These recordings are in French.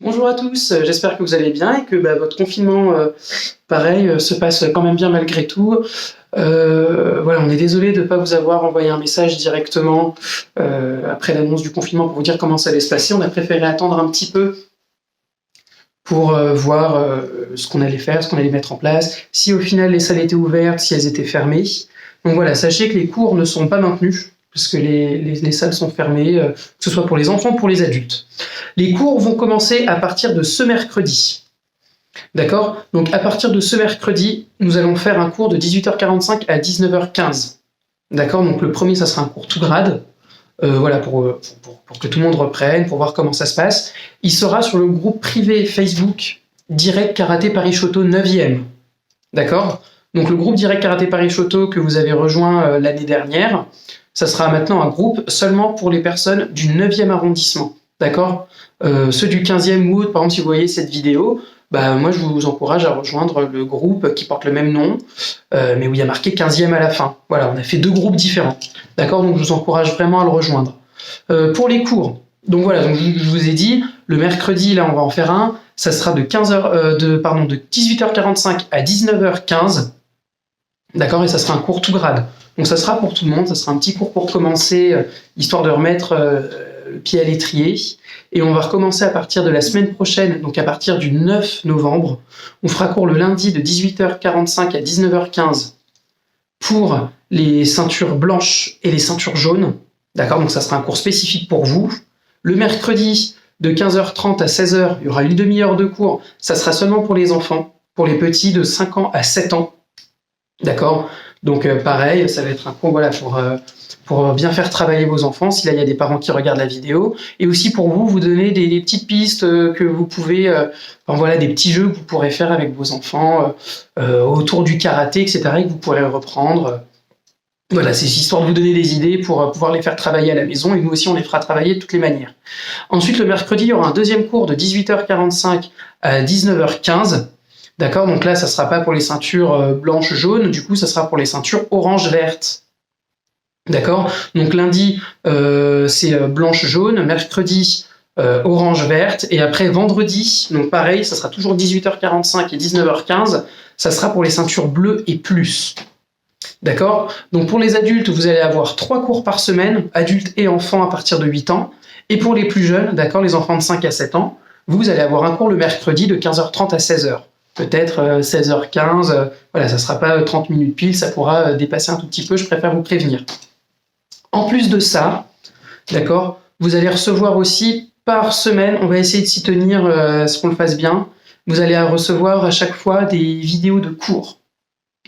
Bonjour à tous, j'espère que vous allez bien et que votre confinement, pareil, se passe quand même bien malgré tout. Voilà, on est désolé de ne pas vous avoir envoyé un message directement après l'annonce du confinement pour vous dire comment ça allait se passer. On a préféré attendre un petit peu pour voir ce qu'on allait faire, ce qu'on allait mettre en place, si au final les salles étaient ouvertes, si elles étaient fermées. Donc voilà, sachez que les cours ne sont pas maintenus, parce que les salles sont fermées, que ce soit pour les enfants ou pour les adultes. Les cours vont commencer à partir de ce mercredi. D'accord? Donc à partir de ce mercredi, nous allons faire un cours de 18h45 à 19h15. D'accord? Donc le premier, ça sera un cours tout grade. Voilà, pour que tout le monde reprenne, pour voir comment ça se passe. Il sera sur le groupe privé Facebook Direct Karaté Paris Shoto 9e. D'accord? Donc le groupe Direct Karaté Paris Shoto que vous avez rejoint l'année dernière, ça sera maintenant un groupe seulement pour les personnes du 9e arrondissement. D'accord? Ceux du 15e ou autre, par exemple, si vous voyez cette vidéo, moi je vous encourage à rejoindre le groupe qui porte le même nom, mais où il y a marqué 15e à la fin. Voilà, on a fait deux groupes différents. D'accord? Donc je vous encourage vraiment à le rejoindre. Pour les cours, donc voilà, donc je vous ai dit, le mercredi, là on va en faire un, ça sera de 18h45 à 19h15. D'accord? Et ça sera un cours tout grade. Donc ça sera pour tout le monde, ça sera un petit cours pour commencer, histoire de remettre le pied à l'étrier. Et on va recommencer à partir de la semaine prochaine, donc à partir du 9 novembre. On fera cours le lundi de 18h45 à 19h15 pour les ceintures blanches et les ceintures jaunes. D'accord? Donc ça sera un cours spécifique pour vous. Le mercredi de 15h30 à 16h, il y aura une demi-heure de cours. Ça sera seulement pour les enfants, pour les petits de 5 ans à 7 ans. D'accord? Donc pareil, ça va être un cours voilà, pour bien faire travailler vos enfants, si là il y a des parents qui regardent la vidéo, et aussi pour vous donner des petites pistes que vous pouvez, voilà, des petits jeux que vous pourrez faire avec vos enfants autour du karaté, etc., et que vous pourrez reprendre. Voilà, c'est histoire de vous donner des idées pour pouvoir les faire travailler à la maison, et nous aussi on les fera travailler de toutes les manières. Ensuite, le mercredi, il y aura un deuxième cours de 18h45 à 19h15. D'accord? Donc là, ça ne sera pas pour les ceintures blanches-jaunes, du coup, ça sera pour les ceintures orange-vertes. D'accord? Donc lundi, c'est blanche-jaune, mercredi, orange-verte, et après vendredi, donc pareil, ça sera toujours 18h45 et 19h15, ça sera pour les ceintures bleues et plus. D'accord? Donc pour les adultes, vous allez avoir 3 cours par semaine, adultes et enfants à partir de 8 ans, et pour les plus jeunes, d'accord, les enfants de 5 à 7 ans, vous allez avoir un cours le mercredi de 15h30 à 16h. Peut-être 16h15, voilà, ça ne sera pas 30 minutes pile, ça pourra dépasser un tout petit peu, je préfère vous prévenir. En plus de ça, d'accord, vous allez recevoir aussi par semaine, on va essayer de s'y tenir, ce qu'on le fasse bien, vous allez recevoir à chaque fois des vidéos de cours.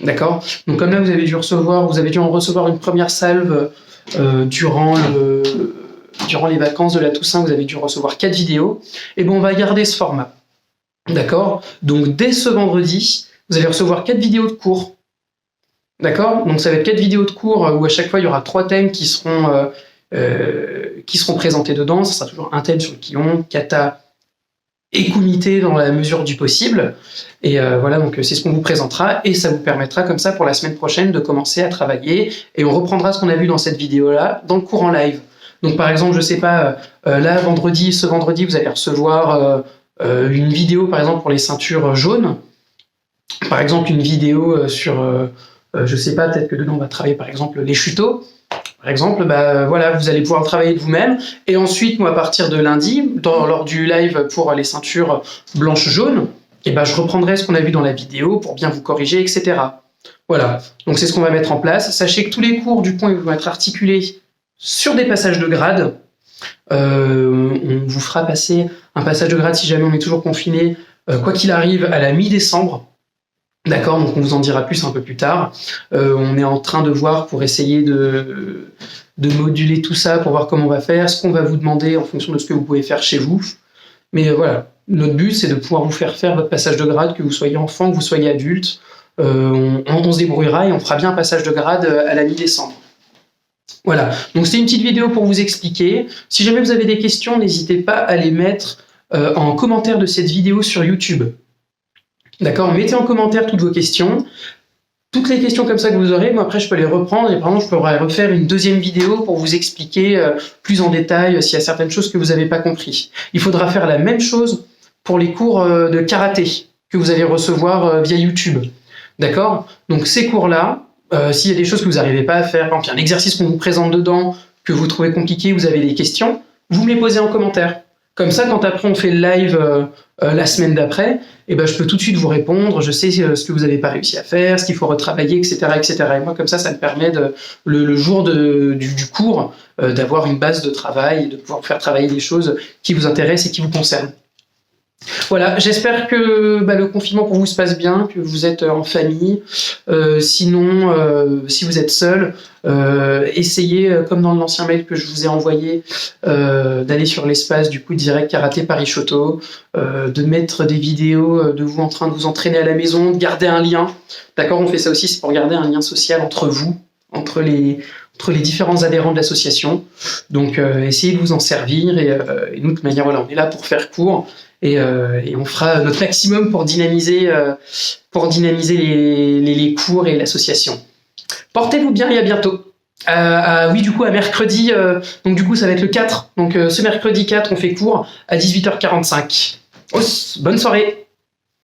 D'accord? Donc comme là, vous avez dû en recevoir une première salve durant les vacances de la Toussaint, vous avez dû recevoir 4 vidéos, et on va garder ce format. D'accord? Donc dès ce vendredi, vous allez recevoir 4 vidéos de cours. D'accord? Donc ça va être 4 vidéos de cours où à chaque fois il y aura 3 thèmes qui seront présentés dedans. Ça sera toujours un thème sur le Kion, kata et kumité dans la mesure du possible. Et voilà, donc c'est ce qu'on vous présentera et ça vous permettra comme ça pour la semaine prochaine de commencer à travailler et on reprendra ce qu'on a vu dans cette vidéo-là dans le cours en live. Donc par exemple, je sais pas, là ce vendredi, vous allez recevoir une vidéo par exemple pour les ceintures jaunes. Par exemple, une vidéo sur, je sais pas, peut-être que dedans on va travailler par exemple les chutos. Par exemple, voilà, vous allez pouvoir le travailler de vous-même. Et ensuite, moi, à partir de lundi, lors du live pour les ceintures blanches-jaunes, je reprendrai ce qu'on a vu dans la vidéo pour bien vous corriger, etc. Voilà, donc c'est ce qu'on va mettre en place. Sachez que tous les cours, du coup, ils vont être articulés sur des passages de grade. On vous fera passer un passage de grade si jamais on est toujours confiné, quoi qu'il arrive, à la mi-décembre. D'accord, donc on vous en dira plus un peu plus tard. On est en train de voir pour essayer de moduler tout ça, pour voir comment on va faire, ce qu'on va vous demander en fonction de ce que vous pouvez faire chez vous. Mais voilà, notre but, c'est de pouvoir vous faire votre passage de grade, que vous soyez enfant, que vous soyez adulte. On se débrouillera et on fera bien un passage de grade à la mi-décembre. Voilà, donc c'est une petite vidéo pour vous expliquer. Si jamais vous avez des questions, n'hésitez pas à les mettre en commentaire de cette vidéo sur YouTube. D'accord, mettez en commentaire toutes vos questions. Toutes les questions comme ça que vous aurez, moi après je peux les reprendre et par exemple je pourrais refaire une deuxième vidéo pour vous expliquer plus en détail s'il y a certaines choses que vous n'avez pas compris. Il faudra faire la même chose pour les cours de karaté que vous allez recevoir via YouTube. D'accord? Donc ces cours-là, s'il y a des choses que vous n'arrivez pas à faire, par exemple, il y a un exercice qu'on vous présente dedans, que vous trouvez compliqué, vous avez des questions, vous me les posez en commentaire. Comme ça, quand après on fait le live la semaine d'après, eh ben, je peux tout de suite vous répondre, je sais ce que vous n'avez pas réussi à faire, ce qu'il faut retravailler, etc., etc. Et moi, comme ça me permet le jour du cours d'avoir une base de travail, de pouvoir faire travailler des choses qui vous intéressent et qui vous concernent. Voilà, j'espère que le confinement pour vous se passe bien, que vous êtes en famille. Sinon, si vous êtes seul, essayez, comme dans l'ancien mail que je vous ai envoyé, d'aller sur l'espace du coup direct Karaté Paris Shoto, de mettre des vidéos de vous en train de vous entraîner à la maison, de garder un lien. D'accord, on fait ça aussi, c'est pour garder un lien social entre vous, entre les différents adhérents de l'association. Donc, essayez de vous en servir et nous, de toute manière, voilà, on est là pour faire court. Et on fera notre maximum pour dynamiser les cours et l'association. Portez-vous bien et à bientôt. Oui, du coup, à mercredi, donc du coup, ça va être le 4. Donc ce mercredi 4, on fait cours à 18h45. Bonne soirée.